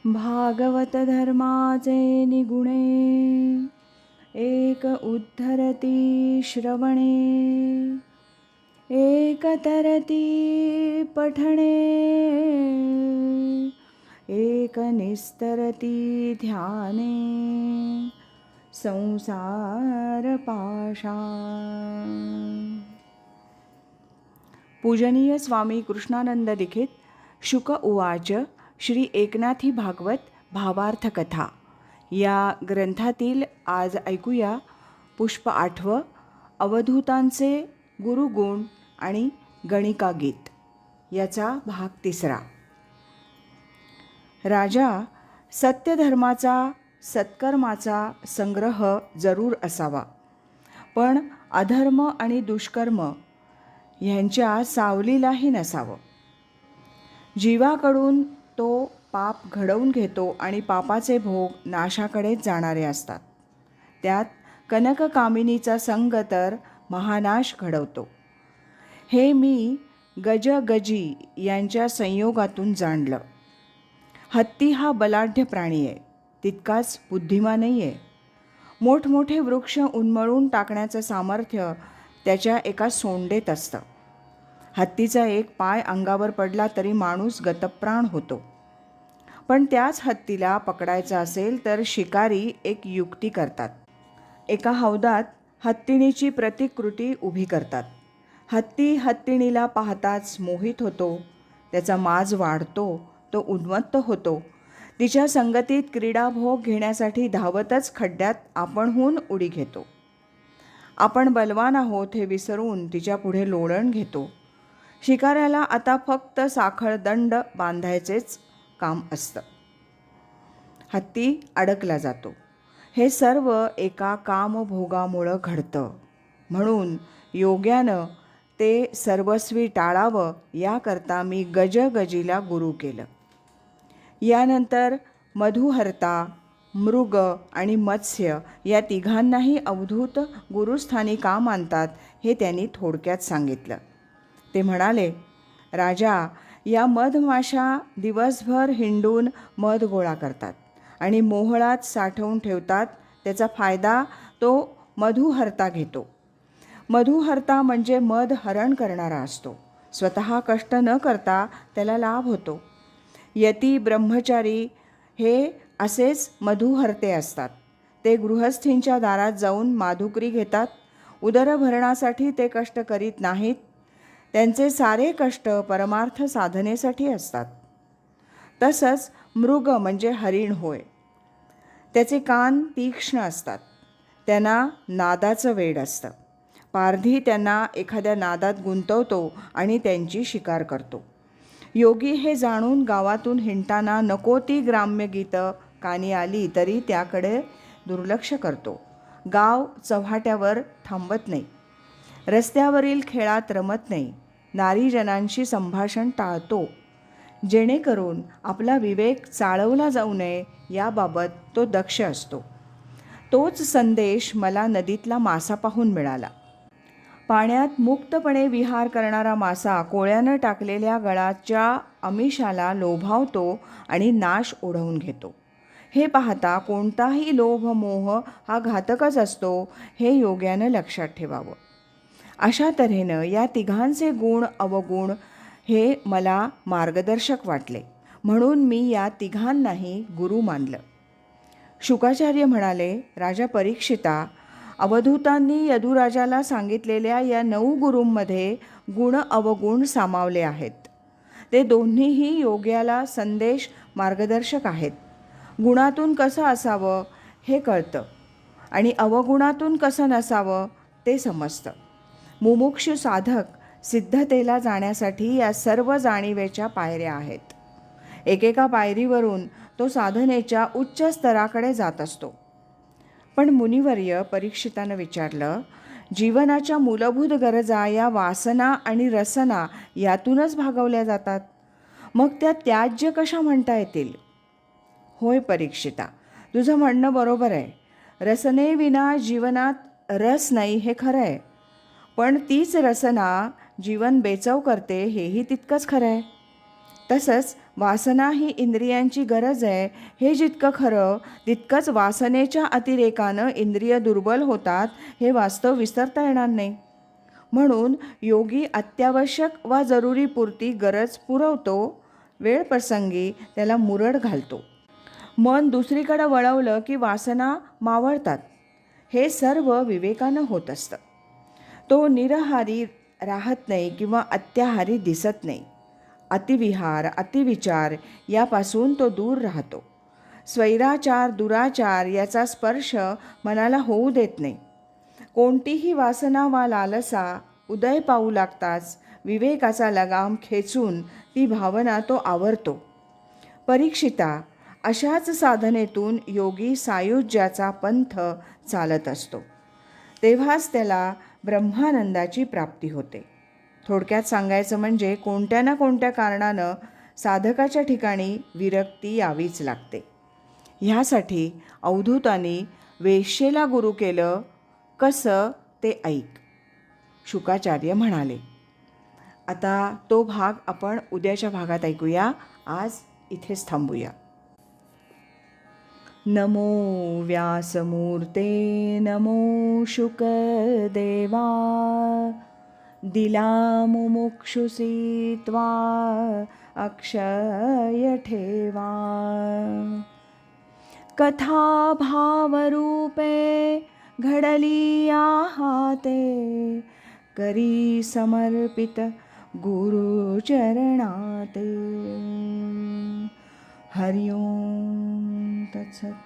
भागवत धर्माचे निगुणे, एक उद्धरती श्रवणे, एक तरती पठणे, एक निस्तरती ध्याने, संसार पाशा। पूजनीय स्वामी कृष्णानंद लिखित शुक उवाच श्री एकनाथी भागवत भावार्थ कथा या ग्रंथातील आज ऐकूया पुष्प 8 अवधूतांचे गुरुगुण आणि गणिका गीत याचा भाग 3। राजा, सत्यधर्माचा सत्कर्माचा संग्रह जरूर असावा, पण अधर्म आणि दुष्कर्म ह्यांच्या सावलीलाही नसावं। जीवाकडून तो पाप घडवून घेतो आणि पापाचे भोग नाशाकडेच जाणारे असतात। त्यात कनककामिनीचा संग तर महानाश घडवतो। हे मी गजगजी यांच्या संयोगातून जाणलं। हत्ती हा बलाढ्य प्राणी आहे, तितकाच बुद्धिमानही आहे। मोठमोठे वृक्ष उन्मळून टाकण्याचं सामर्थ्य त्याच्या एका सोंडेत असतं। हत्तीचा एक पाय अंगावर पडला तरी माणूस गतप्राण होतो। पण त्याच हत्तीला पकडायचा असेल तर शिकारी एक युक्ती करतात। एका हौदात हत्तीणीची प्रतिकृती उभी करतात। हत्ती हत्तीणीला पाहताच मोहित होतो, त्याचा माज वाढतो, तो उन्मत्त होतो। तिच्या संगतीत क्रीडाभोग घेण्यासाठी धावतच खड्ड्यात आपणहून उडी घेतो। आपण बलवान आहोत हे विसरून तिच्या पुढे लोळण घेतो। शिकाऱ्याला आता फक्त साखळ दंड बांधायचेच काम असतं। हत्ती अडकला जातो। हे सर्व एका कामभोगामुळं घडतं, म्हणून योग्यानं ते सर्वस्वी टाळावं याकरता मी गजगजीला गुरु केलं। यानंतर मधुहर्ता, मृग आणि मत्स्य या तिघांनाही अवधूत गुरुस्थानी का मानतात हे त्यांनी थोडक्यात सांगितलं। ते म्हणाले, राजा, या मधमाशा दिवसभर हिंडून मध गोळा करतात आणि मोहळात साठवून ठेवतात। त्याचा फायदा तो मधुहर्ता घेतो। मधुहर्ता म्हणजे मध हरण करणारा असतो। स्वतः कष्ट न करता त्याला लाभ होतो। यती ब्रह्मचारी हे असेच मधुहर्ते असतात। ते गृहस्थींच्या दारात जाऊन माधुकरी घेतात। उदरभरणासाठी ते कष्ट करीत नाहीत। त्यांचे सारे कष्ट परमार्थ साधनेसाठी असतात। तसंच मृग म्हणजे हरिण होय, त्याचे कान तीक्ष्ण असतात। त्यांना नादाचं वेड असतं। पारधी त्यांना एखाद्या नादात गुंतवतो आणि त्यांची शिकार करतो। योगी हे जाणून गावातून हिंडताना नको ती ग्राम्य गीतं कानी आली तरी त्याकडे दुर्लक्ष करतो। गाव चव्हाट्यावर थांबत नाही, रस्त्यावरील खेळात रमत नाही, नारीजनांशी संभाषण टाळतो, जेणेकरून आपला विवेक चाळवला जाऊ नये याबाबत तो दक्ष असतो। तोच संदेश मला नदीतला मासा पाहून मिळाला। पाण्यात मुक्तपणे विहार करणारा मासा कोळ्यानं टाकलेल्या गळाच्या आमिषाला लोभावतो आणि नाश ओढवून घेतो। हे पाहता कोणताही लोभ मोह हा घातकच असतो हे योग्यानं लक्षात ठेवावं। अशा तऱ्हेनं या तिघांचे गुण अवगुण हे मला मार्गदर्शक वाटले, म्हणून मी या तिघांनाही गुरु मानलं। शुकाचार्य म्हणाले, राजा परीक्षिता, अवधूतांनी यदुराजाला सांगितलेल्या या 9 गुरूंमध्ये गुण अवगुण सामावले आहेत। ते दोन्हीही योग्याला संदेश मार्गदर्शक आहेत। गुणातून कसं असावं हे कळतं आणि अवगुणातून कसं नसावं ते समजतं। मुमुक्षु साधक सिद्धतेला जाण्यासाठी या सर्व जाणीवेच्या पायऱ्या आहेत। एकेका पायरीवरून तो साधनेच्या उच्च स्तराकडे जात असतो। पण मुनिवर्य, परीक्षितानं विचारलं, जीवनाच्या मूलभूत गरजा या वासना आणि रसना यातूनच भागवल्या जातात, मग त्या त्याज्य कशा म्हणता येतील? होय परीक्षिता, तुझं म्हणणं बरोबर आहे। रसनेविना जीवनात रस नाही हे खरं आहे, पण तीच रसना जीवन बेचव करते हेही तितकंच खरं आहे। तसंच वासना ही इंद्रियांची गरज आहे हे जितकं खरं, तितकंच वासनेच्या अतिरेकानं इंद्रिय दुर्बल होतात हे वास्तव विसरता येणार नाही. म्हणून योगी अत्यावश्यक वा जरुरीपुरती गरज पुरवतो, वेळप्रसंगी त्याला मुरड घालतो. मन दुसरीकडं वळवलं की वासना मावळतात. हे सर्व विवेकानं होत असतं. तो निरहारी राहत नाही किंवा अत्याहारी दिसत नाही. अतिविहार, अतिविचार यापासून तो दूर राहतो. स्वैराचार, दुराचार याचा स्पर्श मनाला होऊ देत नाही. कोणतीही वासना वा लालसा उदय पावू लागताच विवेकाचा लगाम खेचून ती भावना तो आवरतो. परीक्षिता, अशाच साधनेतून योगी सायुज्याचा पंथ चालत असतो. तेव्हाच त्याला ब्रह्मानंदाची प्राप्ती होते. थोडक्यात सांगायचं म्हणजे कोणत्या ना कोणत्या कारणानं साधकाच्या ठिकाणी विरक्ती यावीच लागते. ह्यासाठी अवधूतांनी वेश्येला गुरु केलं कसं ते ऐक, शुकाचार्य म्हणाले. आता तो भाग आपण उद्याच्या भागात ऐकूया. आज इथेच थांबूया. नमो व्यासमूर्ते नमो शुकदेवा, दिला मुमुक्षुसी त्वा अक्षय ठेवा. कथा भावरूपे घडली हाते, करी समर्पित गुरुचरणाते. हरि ओम तत्सत.